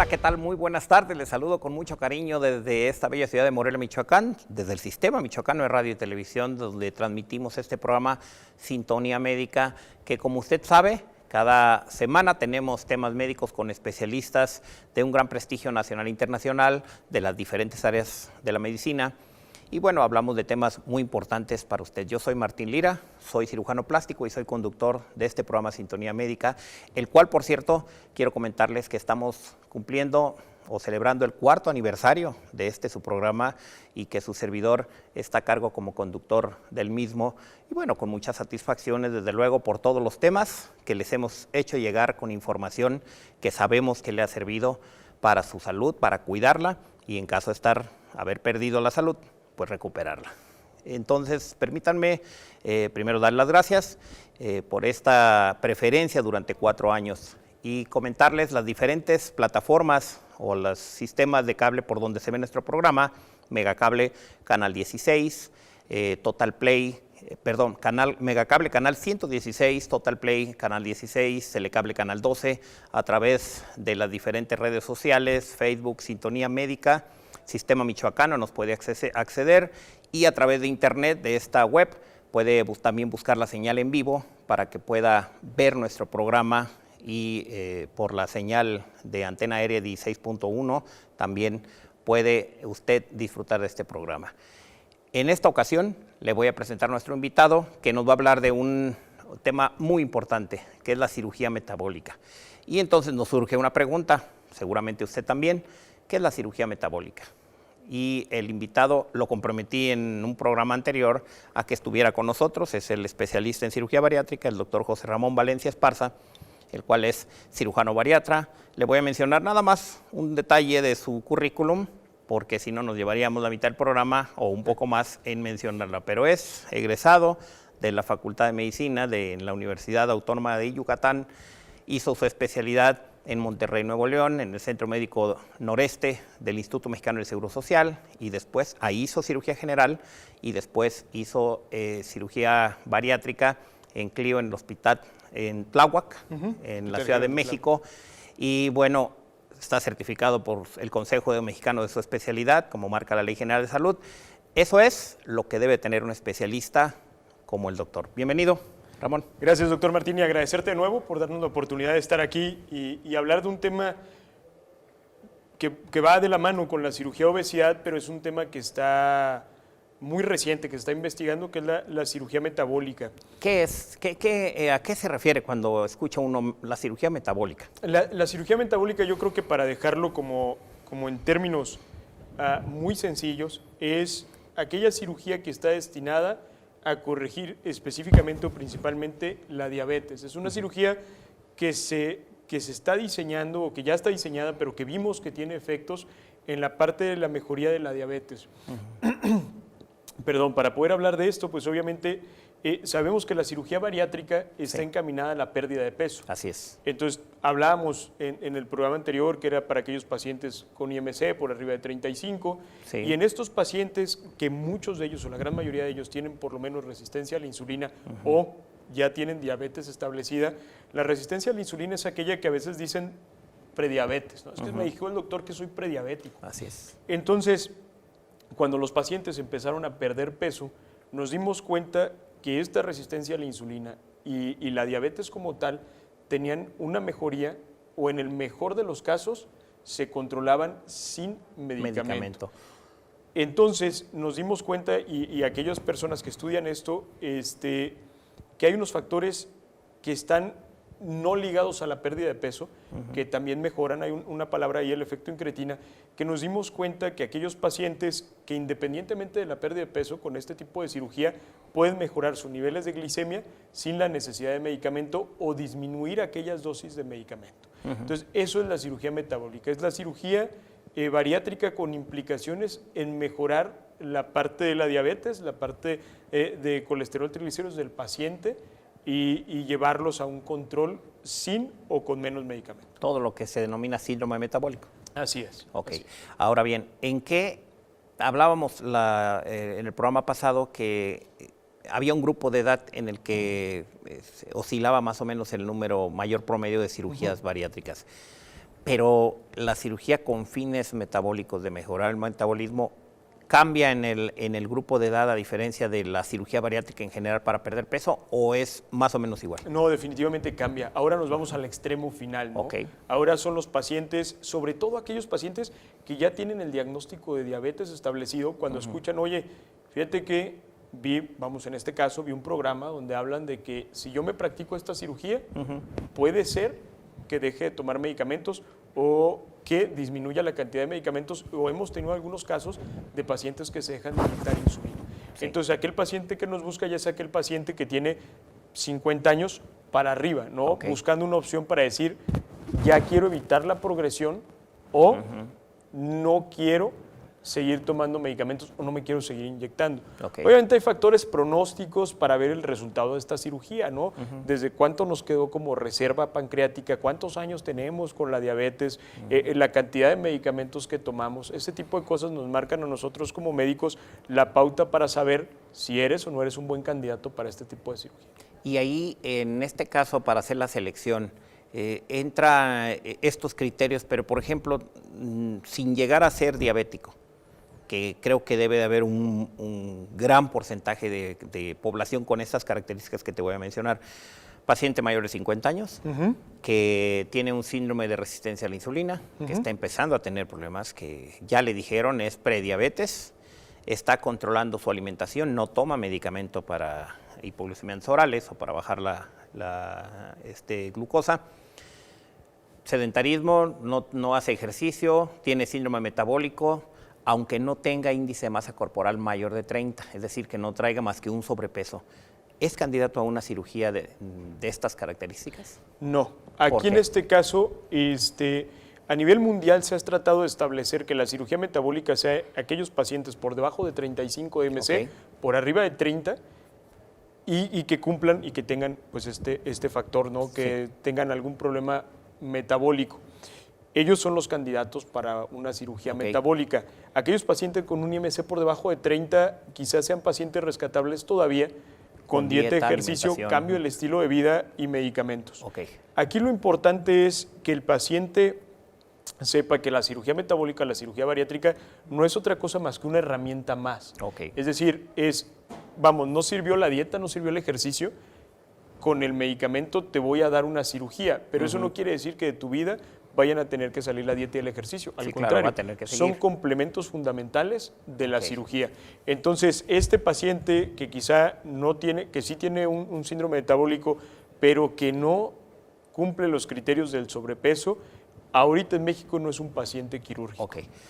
¿qué tal? Muy buenas tardes. Les saludo con mucho cariño desde esta bella ciudad de Morelia, Michoacán, desde el Sistema Michoacano de Radio y Televisión, donde transmitimos este programa Sintonía Médica, que como usted sabe, cada semana tenemos temas médicos con especialistas de un gran prestigio nacional e internacional de las diferentes áreas de la medicina. Y bueno, hablamos de temas muy importantes para usted. Yo soy Martín Lira, soy cirujano plástico y soy conductor de este programa Sintonía Médica, el cual, por cierto, quiero comentarles que estamos cumpliendo o celebrando el 4º aniversario de su programa y que su servidor está a cargo como conductor del mismo. Y bueno, con muchas satisfacciones, desde luego, por todos los temas que les hemos hecho llegar con información que sabemos que le ha servido para su salud, para cuidarla y en caso de haber perdido la salud, pues recuperarla. Entonces, permítanme primero dar las gracias por esta preferencia durante 4 años y comentarles las diferentes plataformas o los sistemas de cable por donde se ve nuestro programa: Megacable, Canal 16, Total Play, Megacable, Canal 116, Total Play, Canal 16, Telecable, Canal 12, a través de las diferentes redes sociales, Facebook, Sintonía Médica, Sistema Michoacano nos puede acceder, y a través de internet de esta web puede también buscar la señal en vivo para que pueda ver nuestro programa, y por la señal de antena aérea 16.1 también puede usted disfrutar de este programa. En esta ocasión le voy a presentar a nuestro invitado, que nos va a hablar de un tema muy importante, que es la cirugía metabólica. Y entonces nos surge una pregunta, seguramente usted también: ¿qué es la cirugía metabólica? Y el invitado lo comprometí en un programa anterior a que estuviera con nosotros. Es el especialista en cirugía bariátrica, el doctor José Ramón Valencia Esparza, el cual es cirujano bariatra. Le voy a mencionar nada más un detalle de su currículum, porque si no nos llevaríamos la mitad del programa o un poco más en mencionarla. Pero es egresado de la Facultad de Medicina de la Universidad Autónoma de Yucatán. Hizo su especialidad en Monterrey, Nuevo León, en el Centro Médico Noreste del Instituto Mexicano del Seguro Social, y después ahí hizo cirugía general, y después hizo cirugía bariátrica en Clio, en el hospital en Tláhuac, en la Ciudad de México. Y bueno, está certificado por el Consejo Mexicano de su especialidad, como marca la Ley General de Salud. Eso es lo que debe tener un especialista como el doctor. Bienvenido, Ramón. Gracias, doctor Martín, y agradecerte de nuevo por darnos la oportunidad de estar aquí y hablar de un tema que va de la mano con la cirugía obesidad, pero es un tema que está muy reciente, que se está investigando, que es la cirugía metabólica. ¿Qué es? ¿A qué se refiere cuando escucha uno la cirugía metabólica? La cirugía metabólica, yo creo que para dejarlo como en términos muy sencillos, es aquella cirugía que está destinada a corregir específicamente o principalmente la diabetes. Es una cirugía que se está diseñando, o que ya está diseñada, pero que vimos que tiene efectos en la parte de la mejoría de la diabetes. Perdón, para poder hablar de esto, pues obviamente sabemos que la cirugía bariátrica está encaminada a la pérdida de peso. Así es. Entonces, hablábamos en el programa anterior que era para aquellos pacientes con IMC por arriba de 35, y en estos pacientes, que muchos de ellos, o la gran mayoría de ellos, tienen por lo menos resistencia a la insulina o ya tienen diabetes establecida. La resistencia a la insulina es aquella que a veces dicen prediabetes, ¿no? Es que me dijo el doctor que soy prediabético. Así es. Entonces, cuando los pacientes empezaron a perder peso, nos dimos cuenta que esta resistencia a la insulina y la diabetes como tal tenían una mejoría, o en el mejor de los casos se controlaban sin medicamento. Entonces nos dimos cuenta, y aquellas personas que estudian esto, que hay unos factores que están no ligados a la pérdida de peso, que también mejoran. Hay una palabra ahí, el efecto incretina, que nos dimos cuenta que aquellos pacientes que, independientemente de la pérdida de peso, con este tipo de cirugía pueden mejorar sus niveles de glicemia sin la necesidad de medicamento o disminuir aquellas dosis de medicamento. Entonces, eso es la cirugía metabólica, es la cirugía bariátrica con implicaciones en mejorar la parte de la diabetes, la parte de colesterol, triglicéridos del paciente, y llevarlos a un control sin o con menos medicamento. Todo lo que se denomina síndrome metabólico. Así es. Ok. Así es. Ahora bien, ¿en qué hablábamos en el programa pasado que había un grupo de edad en el que oscilaba más o menos el número mayor promedio de cirugías bariátricas? pero la cirugía con fines metabólicos de mejorar el metabolismo cambia en el grupo de edad a diferencia de la cirugía bariátrica en general para perder peso, ¿o es más o menos igual? No, definitivamente cambia. Ahora nos vamos al extremo final, ¿no? Okay. Ahora son los pacientes, sobre todo aquellos pacientes que ya tienen el diagnóstico de diabetes establecido, cuando escuchan, oye, fíjate que en este caso, vi un programa donde hablan de que si yo me practico esta cirugía, puede ser que deje de tomar medicamentos o que disminuya la cantidad de medicamentos, o hemos tenido algunos casos de pacientes que se dejan de inyectar insulina. Sí. Entonces, aquel paciente que nos busca ya es aquel paciente que tiene 50 años para arriba, ¿no? Okay. Buscando una opción para decir, ya quiero evitar la progresión o no quiero seguir tomando medicamentos o no me quiero seguir inyectando. Okay. Obviamente hay factores pronósticos para ver el resultado de esta cirugía, ¿no? Desde cuánto nos quedó como reserva pancreática, cuántos años tenemos con la diabetes, la cantidad de medicamentos que tomamos. Ese tipo de cosas nos marcan a nosotros como médicos la pauta para saber si eres o no eres un buen candidato para este tipo de cirugía. Y ahí, en este caso, para hacer la selección, entra estos criterios, pero por ejemplo, sin llegar a ser diabético, que creo que debe de haber un gran porcentaje de población con estas características que te voy a mencionar. Paciente mayor de 50 años, que tiene un síndrome de resistencia a la insulina, que está empezando a tener problemas, que ya le dijeron es prediabetes, está controlando su alimentación, no toma medicamento para hipoglucemiantes orales o para bajar la glucosa. Sedentarismo, no hace ejercicio, tiene síndrome metabólico, aunque no tenga índice de masa corporal mayor de 30, es decir, que no traiga más que un sobrepeso. ¿Es candidato a una cirugía de estas características? No. Aquí en este caso, a nivel mundial se ha tratado de establecer que la cirugía metabólica sea aquellos pacientes por debajo de 35 de MC, por arriba de 30, y que cumplan y que tengan pues este factor, ¿no? Que tengan algún problema metabólico. Ellos son los candidatos para una cirugía metabólica. Aquellos pacientes con un IMC por debajo de 30 quizás sean pacientes rescatables todavía con dieta, ejercicio, cambio del estilo de vida y medicamentos. Aquí lo importante es que el paciente sepa que la cirugía metabólica, la cirugía bariátrica, no es otra cosa más que una herramienta más. Es decir, no sirvió la dieta, no sirvió el ejercicio, con el medicamento te voy a dar una cirugía, pero eso no quiere decir que de tu vida vayan a tener que salir la dieta y el ejercicio. Al contrario, va a tener que seguir. Son complementos fundamentales de la cirugía. Entonces, este paciente que quizá no tiene, que sí tiene un síndrome metabólico, pero que no cumple los criterios del sobrepeso, ahorita en México no es un paciente quirúrgico.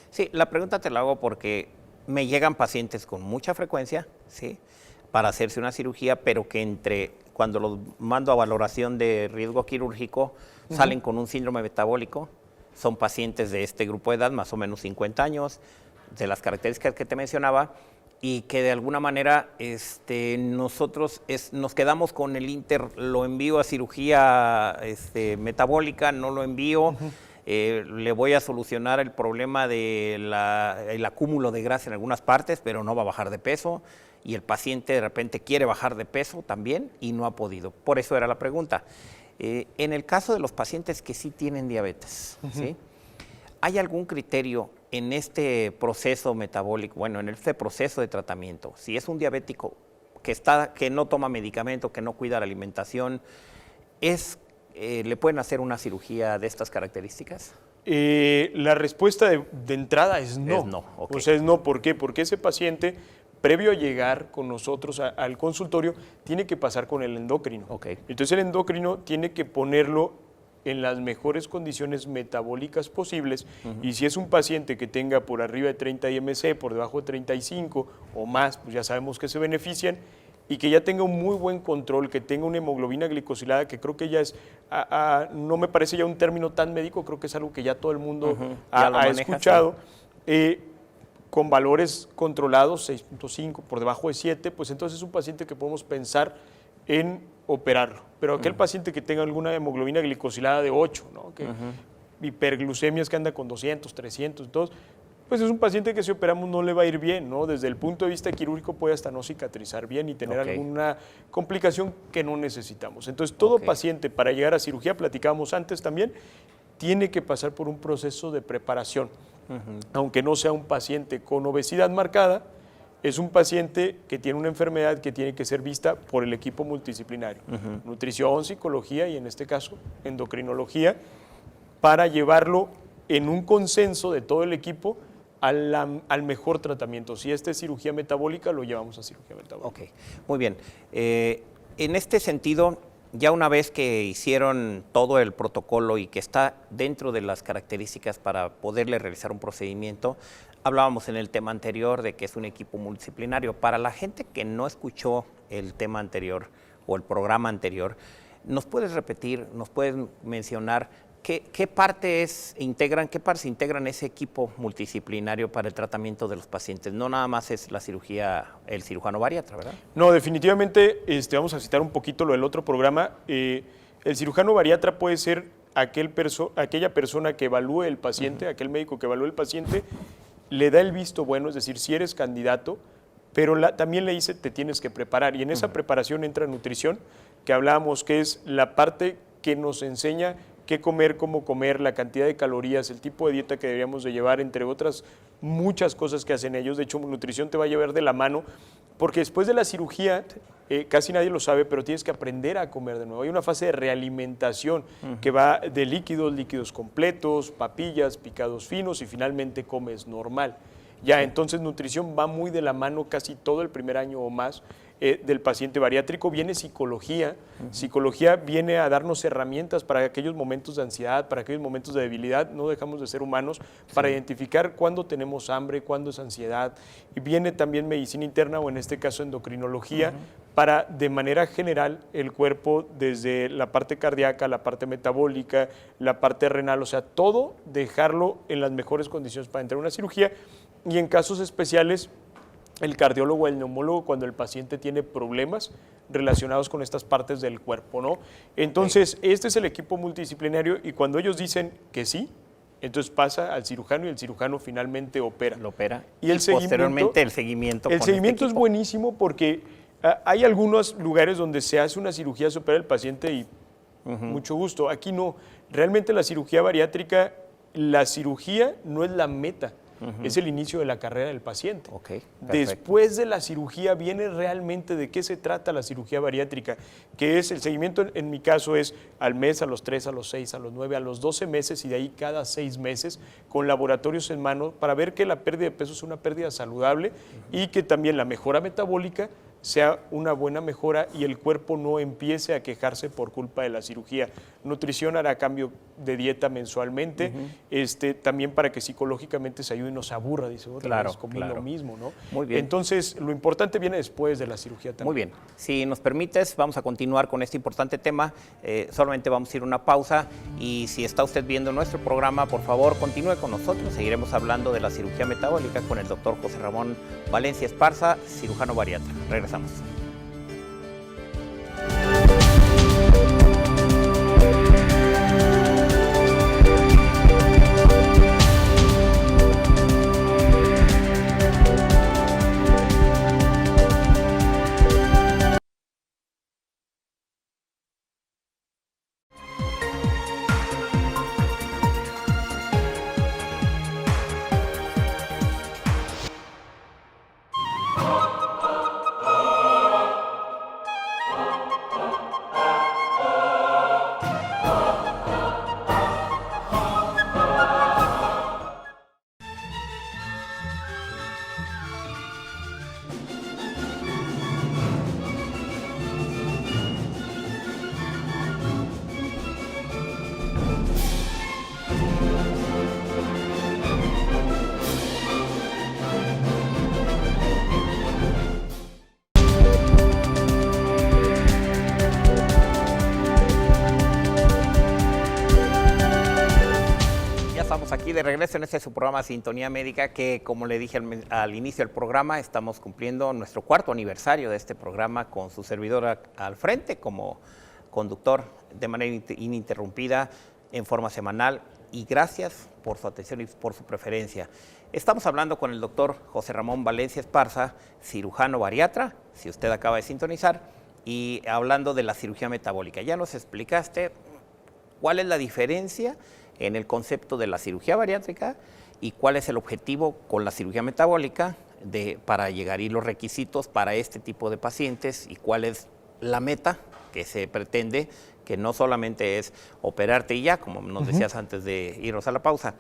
Sí, la pregunta te la hago porque me llegan pacientes con mucha frecuencia, ¿sí?, para hacerse una cirugía, pero que cuando los mando a valoración de riesgo quirúrgico, salen con un síndrome metabólico. Son pacientes de este grupo de edad, más o menos 50 años, de las características que te mencionaba, y que de alguna manera nosotros nos quedamos con el lo envío a cirugía metabólica, no lo envío, le voy a solucionar el problema del acúmulo de grasa en algunas partes, pero no va a bajar de peso, y el paciente de repente quiere bajar de peso también y no ha podido. Por eso era la pregunta. En el caso de los pacientes que sí tienen diabetes, ¿sí?, ¿hay algún criterio en este proceso metabólico, en este proceso de tratamiento? Si es un diabético que no toma medicamento, que no cuida la alimentación, ¿le pueden hacer una cirugía de estas características? La respuesta de entrada es no. Es no, O sea, es no. ¿Por qué? Porque ese paciente, previo a llegar con nosotros al consultorio, tiene que pasar con el endocrino. Entonces el endocrino tiene que ponerlo en las mejores condiciones metabólicas posibles, y si es un paciente que tenga por arriba de 30 IMC, por debajo de 35 o más, pues ya sabemos que se benefician, y que ya tenga un muy buen control, que tenga una hemoglobina glicosilada, que creo que ya es, no me parece ya un término tan médico, creo que es algo que ya todo el mundo ha escuchado, con valores controlados, 6.5, por debajo de 7, pues entonces es un paciente que podemos pensar en operarlo. Pero aquel paciente que tenga alguna hemoglobina glicosilada de 8, ¿no?, que hiperglucemias que anda con 200, 300, todos, pues es un paciente que si operamos no le va a ir bien, ¿no? Desde el punto de vista quirúrgico puede hasta no cicatrizar bien y tener alguna complicación que no necesitamos. Entonces todo paciente para llegar a cirugía, platicábamos antes también, tiene que pasar por un proceso de preparación. Aunque no sea un paciente con obesidad marcada, es un paciente que tiene una enfermedad que tiene que ser vista por el equipo multidisciplinario, nutrición, psicología y en este caso endocrinología, para llevarlo en un consenso de todo el equipo al mejor tratamiento. Si esta es cirugía metabólica, lo llevamos a cirugía metabólica. Ok, muy bien. En este sentido, ya una vez que hicieron todo el protocolo y que está dentro de las características para poderle realizar un procedimiento, hablábamos en el tema anterior de que es un equipo multidisciplinario. Para la gente que no escuchó el tema anterior o el programa anterior, ¿nos puedes repetir, nos puedes mencionar qué partes integran ese equipo multidisciplinario para el tratamiento de los pacientes? No nada más es la cirugía, el cirujano bariatra, ¿verdad? No, definitivamente, vamos a citar un poquito lo del otro programa. El cirujano bariatra puede ser aquella persona que evalúe el paciente, aquel médico que evalúe el paciente, le da el visto bueno, es decir, si eres candidato, pero también le dice te tienes que preparar. Y en esa preparación entra nutrición, que hablábamos que es la parte que nos enseña qué comer, cómo comer, la cantidad de calorías, el tipo de dieta que deberíamos de llevar, entre otras muchas cosas que hacen ellos. De hecho, nutrición te va a llevar de la mano, porque después de la cirugía, casi nadie lo sabe, pero tienes que aprender a comer de nuevo. Hay una fase de realimentación que va de líquidos completos, papillas, picados finos y finalmente comes normal. Ya, entonces nutrición va muy de la mano casi todo el primer año o más del paciente bariátrico. Viene psicología, psicología viene a darnos herramientas para aquellos momentos de ansiedad, para aquellos momentos de debilidad, no dejamos de ser humanos, para identificar cuándo tenemos hambre, cuándo es ansiedad. Y viene también medicina interna o en este caso endocrinología, para de manera general el cuerpo, desde la parte cardíaca, la parte metabólica, la parte renal, o sea, todo dejarlo en las mejores condiciones para entrar a una cirugía. Y en casos especiales, el cardiólogo o el neumólogo cuando el paciente tiene problemas relacionados con estas partes del cuerpo, ¿no? Entonces, este es el equipo multidisciplinario y cuando ellos dicen que sí, entonces pasa al cirujano y el cirujano finalmente opera. Lo opera. Y posteriormente el seguimiento. El seguimiento es buenísimo porque hay algunos lugares donde se hace una cirugía, se opera el paciente y mucho gusto. Aquí no. Realmente la cirugía bariátrica, la cirugía no es la meta. Es el inicio de la carrera del paciente. Okay, después de la cirugía viene realmente de qué se trata la cirugía bariátrica, que es el seguimiento, en mi caso es al mes, a los 3, a los 6, a los 9, a los 12 meses y de ahí cada 6 meses con laboratorios en mano para ver que la pérdida de peso es una pérdida saludable y que también la mejora metabólica sea una buena mejora y el cuerpo no empiece a quejarse por culpa de la cirugía. Nutrición hará cambio de dieta mensualmente, también para que psicológicamente se ayude y no se aburra, dice otra vez, comí lo mismo, ¿no? Muy bien. Entonces, lo importante viene después de la cirugía también. Muy bien. Si nos permites, vamos a continuar con este importante tema. Solamente vamos a ir a una pausa y si está usted viendo nuestro programa, por favor, continúe con nosotros. Seguiremos hablando de la cirugía metabólica con el doctor José Ramón Valencia Esparza, cirujano bariatra. Regresamos. Aquí de regreso en este su programa Sintonía Médica, que como le dije al inicio del programa, estamos cumpliendo nuestro 4º aniversario de este programa con su servidora al frente como conductor de manera ininterrumpida en forma semanal, y gracias por su atención y por su preferencia. Estamos hablando con el doctor José Ramón Valencia Esparza, cirujano bariatra, si usted acaba de sintonizar, y hablando de la cirugía metabólica. Ya nos explicaste cuál es la diferencia en el concepto de la cirugía bariátrica y cuál es el objetivo con la cirugía metabólica para llegar y los requisitos para este tipo de pacientes y cuál es la meta que se pretende, que no solamente es operarte y ya, como nos decías antes de irnos a la pausa.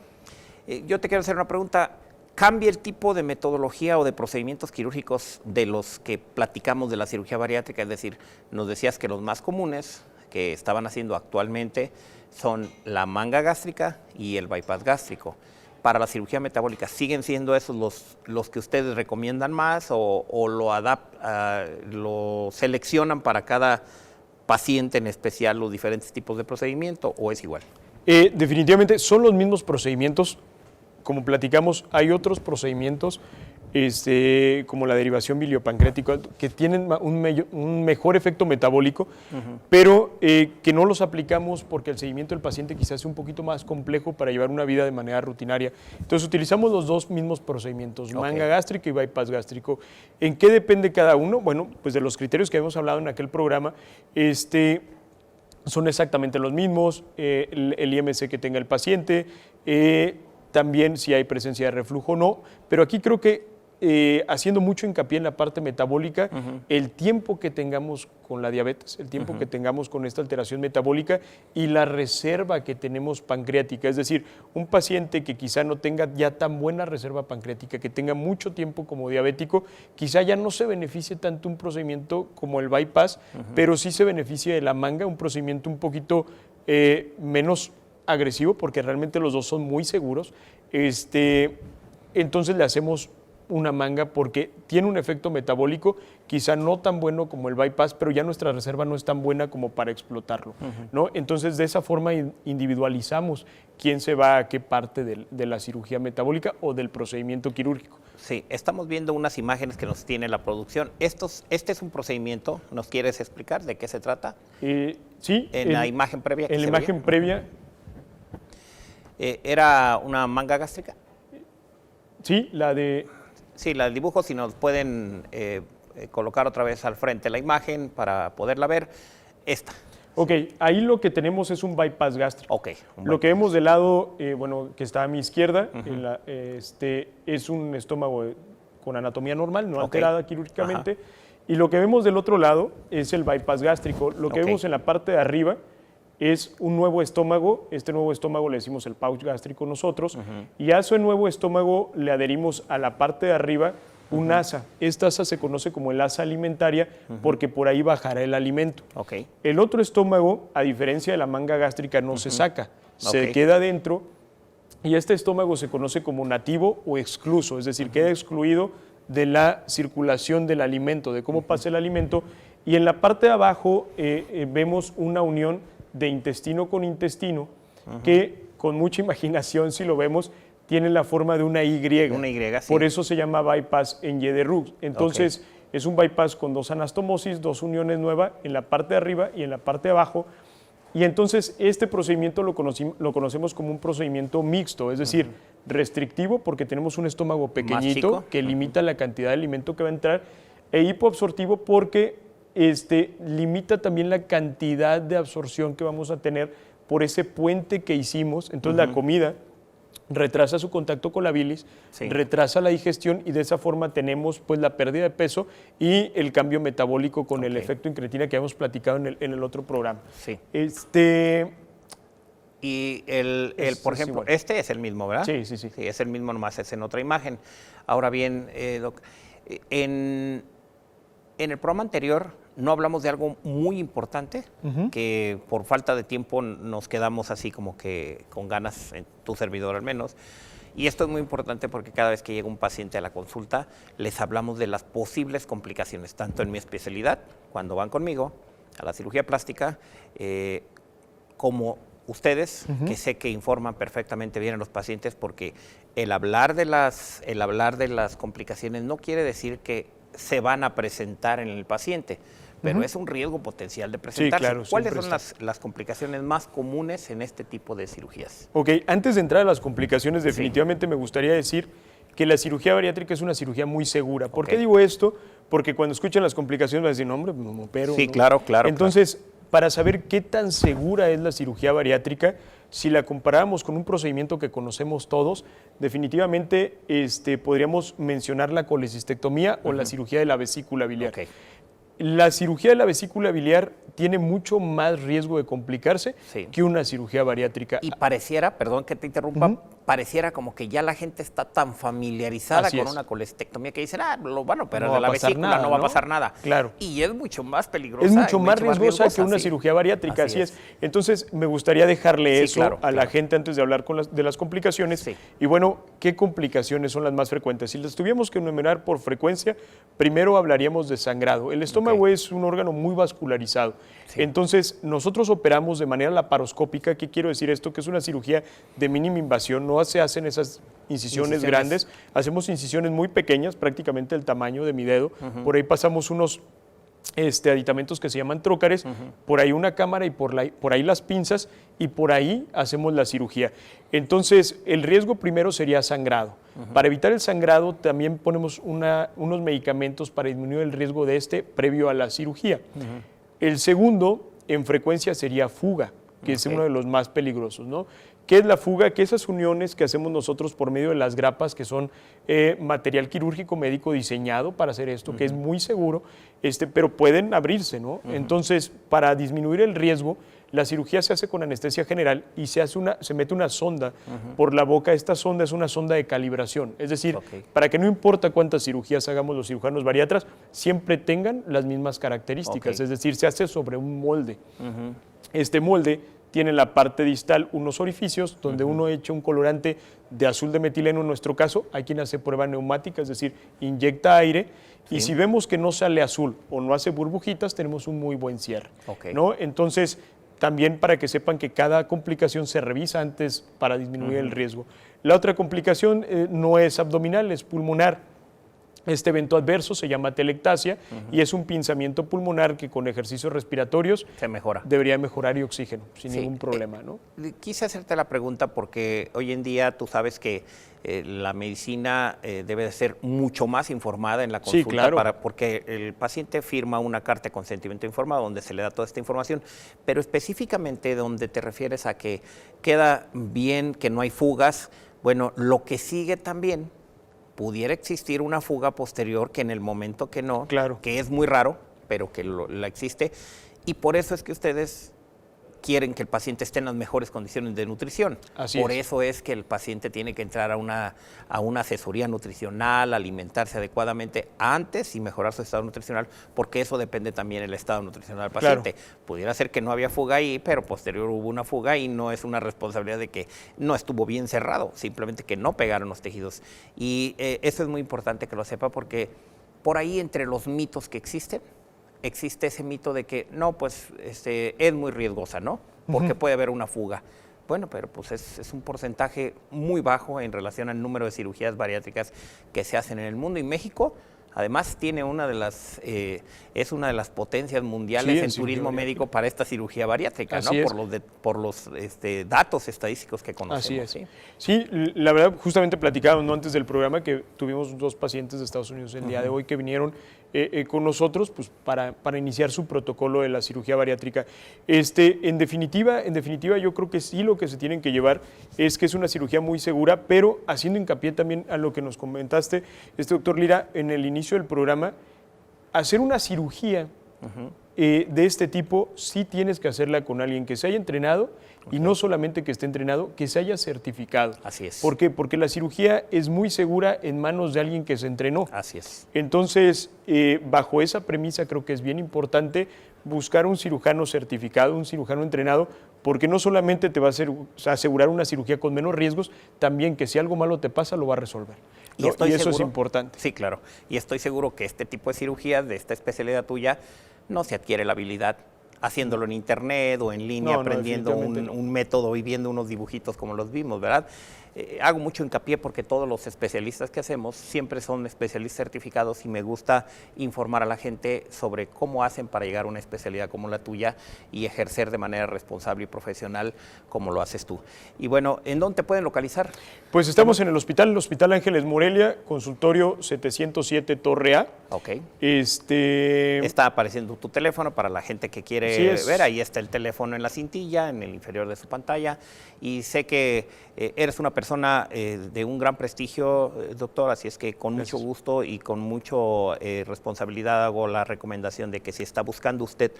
Yo te quiero hacer una pregunta. ¿Cambia el tipo de metodología o de procedimientos quirúrgicos de los que platicamos de la cirugía bariátrica? Es decir, nos decías que los más comunes que estaban haciendo actualmente son la manga gástrica y el bypass gástrico. Para la cirugía metabólica, ¿siguen siendo esos los que ustedes recomiendan más o lo seleccionan para cada paciente en especial los diferentes tipos de procedimiento o es igual? Definitivamente son los mismos procedimientos. Como platicamos, hay otros procedimientos como la derivación biliopancreática que tienen un mejor efecto metabólico, pero que no los aplicamos porque el seguimiento del paciente quizás sea un poquito más complejo para llevar una vida de manera rutinaria. Entonces utilizamos los dos mismos procedimientos, manga gástrica y bypass gástrico. ¿En qué depende cada uno? Bueno, pues de los criterios que hemos hablado en aquel programa, son exactamente los mismos, el IMC que tenga el paciente, también si hay presencia de reflujo o no, pero aquí creo que haciendo mucho hincapié en la parte metabólica, el tiempo que tengamos con la diabetes, el tiempo que tengamos con esta alteración metabólica y la reserva que tenemos pancreática, es decir, un paciente que quizá no tenga ya tan buena reserva pancreática, que tenga mucho tiempo como diabético, quizá ya no se beneficie tanto un procedimiento como el bypass, pero sí se beneficia de la manga, un procedimiento un poquito menos agresivo, porque realmente los dos son muy seguros. Entonces le hacemos una manga porque tiene un efecto metabólico, quizá no tan bueno como el bypass, pero ya nuestra reserva no es tan buena como para explotarlo, ¿no? Entonces, de esa forma individualizamos quién se va a qué parte de la cirugía metabólica o del procedimiento quirúrgico. Sí, estamos viendo unas imágenes que nos tiene la producción. Este es un procedimiento, ¿nos quieres explicar de qué se trata? Sí. En la imagen previa. En la imagen previa. ¿Era una manga gástrica? Sí, la de... Sí, la del dibujo, si nos pueden colocar otra vez al frente la imagen para poderla ver. Esta. Ok, ahí lo que tenemos es un bypass gástrico. Ok. Lo que vemos del lado, que está a mi izquierda, es un estómago con anatomía normal, no alterada quirúrgicamente. Y lo que vemos del otro lado es el bypass gástrico. Lo que vemos en la parte de arriba es un nuevo estómago. Este nuevo estómago le decimos el pouch gástrico nosotros, y a ese nuevo estómago le adherimos a la parte de arriba un asa. Esta asa se conoce como el asa alimentaria porque por ahí bajará el alimento. El otro estómago, a diferencia de la manga gástrica, no se saca, se queda dentro, y este estómago se conoce como nativo o excluso, es decir, queda excluido de la circulación del alimento, de cómo pasa el alimento, y en la parte de abajo vemos una unión de intestino con intestino, que con mucha imaginación, si lo vemos, tiene la forma de una Y. Una Y, sí. Por eso se llama bypass en Y de Roux. Entonces, es un bypass con dos anastomosis, dos uniones nuevas en la parte de arriba y en la parte de abajo. Y entonces, este procedimiento lo conocemos como un procedimiento mixto, es decir, restrictivo, porque tenemos un estómago pequeñito que limita la cantidad de alimento que va a entrar, e hipoabsortivo porque limita también la cantidad de absorción que vamos a tener por ese puente que hicimos. Entonces la comida retrasa su contacto con la bilis, retrasa la digestión, y de esa forma tenemos pues la pérdida de peso y el cambio metabólico con el efecto incretina que habíamos platicado en el otro programa. Sí. Y por ejemplo, este es el mismo, ¿verdad? Sí. Sí, es el mismo, nomás es en otra imagen. Ahora bien, Doc, en el programa anterior no hablamos de algo muy importante, que por falta de tiempo nos quedamos así como que con ganas, en tu servidor al menos. Y esto es muy importante porque cada vez que llega un paciente a la consulta, les hablamos de las posibles complicaciones, tanto en mi especialidad, cuando van conmigo a la cirugía plástica, como ustedes, que sé que informan perfectamente bien a los pacientes, porque el hablar de las complicaciones no quiere decir que se van a presentar en el paciente, pero es un riesgo potencial de presentarse. Sí, claro, ¿Cuáles son las complicaciones más comunes en este tipo de cirugías? Ok, antes de entrar a las complicaciones, definitivamente me gustaría decir que la cirugía bariátrica es una cirugía muy segura. ¿Por qué digo esto? Porque cuando escuchan las complicaciones van a decir, no, hombre, no me opero. Sí, ¿no? claro. Entonces, para saber qué tan segura es la cirugía bariátrica, si la comparáramos con un procedimiento que conocemos todos, definitivamente podríamos mencionar la colecistectomía o la cirugía de la vesícula biliar. Okay. La cirugía de la vesícula biliar tiene mucho más riesgo de complicarse que una cirugía bariátrica. Y pareciera, perdón que te interrumpa, pareciera como que ya la gente está tan familiarizada con una colecistectomía que dicen, lo van a operar de la vesícula, no va a pasar nada. Claro. Y es mucho más peligrosa. Es mucho más riesgosa que una cirugía bariátrica, así es. Entonces, me gustaría dejarle eso a la gente antes de hablar de las complicaciones. Sí. Y bueno, ¿qué complicaciones son las más frecuentes? Si las tuviéramos que enumerar por frecuencia, primero hablaríamos de sangrado. El estómago es un órgano muy vascularizado. Sí. Entonces, nosotros operamos de manera laparoscópica. ¿Qué quiero decir esto? Que es una cirugía de mínima invasión, no se hacen esas incisiones grandes, hacemos incisiones muy pequeñas, prácticamente el tamaño de mi dedo. Por ahí pasamos unos aditamentos que se llaman trócares, por ahí una cámara y por ahí las pinzas, y por ahí hacemos la cirugía. Entonces, el riesgo primero sería sangrado. Para evitar el sangrado, también ponemos unos medicamentos para disminuir el riesgo de previo a la cirugía. El segundo, en frecuencia, sería fuga, que es uno de los más peligrosos, ¿no? ¿Qué es la fuga? Que esas uniones que hacemos nosotros por medio de las grapas, que son material quirúrgico médico diseñado para hacer esto, que es muy seguro, pero pueden abrirse, ¿no? Entonces, para disminuir el riesgo, la cirugía se hace con anestesia general y se mete una sonda por la boca. Esta sonda es una sonda de calibración, es decir, para que no importa cuántas cirugías hagamos los cirujanos bariatras, siempre tengan las mismas características, es decir, se hace sobre un molde. Este molde tiene en la parte distal unos orificios donde uno echa un colorante de azul de metileno en nuestro caso. Hay quien hace prueba neumática, es decir, inyecta aire y si vemos que no sale azul o no hace burbujitas, tenemos un muy buen cierre, ¿no? Entonces, también para que sepan que cada complicación se revisa antes para disminuir el riesgo. La otra complicación no es abdominal, es pulmonar. Este evento adverso se llama atelectasia y es un pinzamiento pulmonar que con ejercicios respiratorios se mejora. Debería mejorar y oxígeno sin ningún problema, ¿no? Quise hacerte la pregunta porque hoy en día tú sabes que la medicina debe de ser mucho más informada en la consulta, porque el paciente firma una carta de consentimiento informado donde se le da toda esta información, pero específicamente donde te refieres a que queda bien, que no hay fugas, bueno, lo que sigue también pudiera existir una fuga posterior que en el momento que no, que es muy raro, pero que la existe, y por eso es que ustedes quieren que el paciente esté en las mejores condiciones de nutrición. Por eso es que el paciente tiene que entrar a una asesoría nutricional, alimentarse adecuadamente antes y mejorar su estado nutricional, porque eso depende también del estado nutricional del paciente. Pudiera ser que no había fuga ahí, pero posterior hubo una fuga y no es una responsabilidad de que no estuvo bien cerrado, simplemente que no pegaron los tejidos. Y eso es muy importante que lo sepa porque por ahí entre los mitos que existe ese mito de que no, pues es muy riesgosa, ¿no? Porque puede haber una fuga. Bueno, pero pues es un porcentaje muy bajo en relación al número de cirugías bariátricas que se hacen en el mundo. Y México, además, tiene es una de las potencias mundiales en turismo médico para esta cirugía bariátrica, ¿no? Por los datos estadísticos que conocemos. Así es. Sí, la verdad, justamente platicábamos antes del programa que tuvimos 2 pacientes de Estados Unidos el día de hoy que vinieron con nosotros pues, para iniciar su protocolo de la cirugía bariátrica. En definitiva, yo creo que sí lo que se tienen que llevar es que es una cirugía muy segura, pero haciendo hincapié también a lo que nos comentaste, doctor Lira, en el inicio del programa, hacer una cirugía de este tipo sí tienes que hacerla con alguien que se haya entrenado y no solamente que esté entrenado, que se haya certificado. Así es. ¿Por qué? Porque la cirugía es muy segura en manos de alguien que se entrenó. Así es. Entonces, bajo esa premisa creo que es bien importante buscar un cirujano certificado, un cirujano entrenado, porque no solamente te va a asegurar una cirugía con menos riesgos, también que si algo malo te pasa lo va a resolver, ¿no? Y eso es importante. Sí, claro. Y estoy seguro que este tipo de cirugías, de esta especialidad tuya, no se adquiere la habilidad haciéndolo en internet o en línea, aprendiendo un método y viendo unos dibujitos como los vimos, ¿verdad? hago mucho hincapié porque todos los especialistas que hacemos siempre son especialistas certificados y me gusta informar a la gente sobre cómo hacen para llegar a una especialidad como la tuya y ejercer de manera responsable y profesional como lo haces tú. Y bueno, ¿en dónde te pueden localizar? Pues estamos en el Hospital Ángeles Morelia, consultorio 707 Torre A. Ok. Está apareciendo tu teléfono para la gente que quiere ver. Ahí está el teléfono en la cintilla, en el inferior de su pantalla. Y sé que eres una persona de un gran prestigio, doctor, así es que con mucho gusto y con mucha responsabilidad hago la recomendación de que si está buscando usted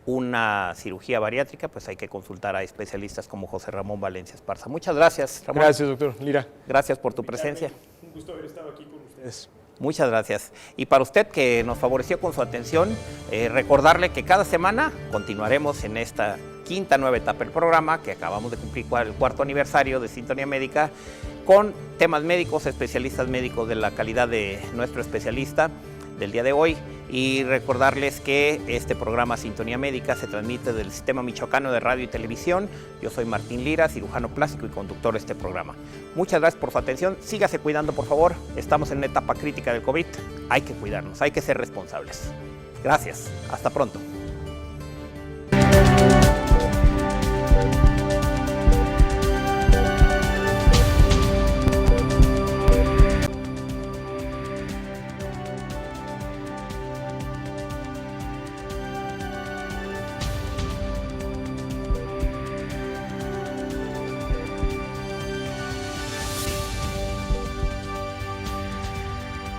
una cirugía bariátrica, pues hay que consultar a especialistas como José Ramón Valencia Esparza. Muchas gracias, Ramón. Gracias, doctor Lira. Gracias por tu presencia. Un gusto haber estado aquí con ustedes. Muchas gracias. Y para usted que nos favoreció con su atención, recordarle que cada semana continuaremos en esta quinta nueva etapa del programa, que acabamos de cumplir el 4º aniversario de Sintonía Médica, con temas médicos, especialistas médicos de la calidad de nuestro especialista del día de hoy. Y recordarles que este programa Sintonía Médica se transmite del Sistema Michoacano de Radio y Televisión. Yo soy Martín Lira, cirujano plástico y conductor de este programa. Muchas gracias por su atención. Sígase cuidando, por favor. Estamos en una etapa crítica del COVID. Hay que cuidarnos, hay que ser responsables. Gracias. Hasta pronto.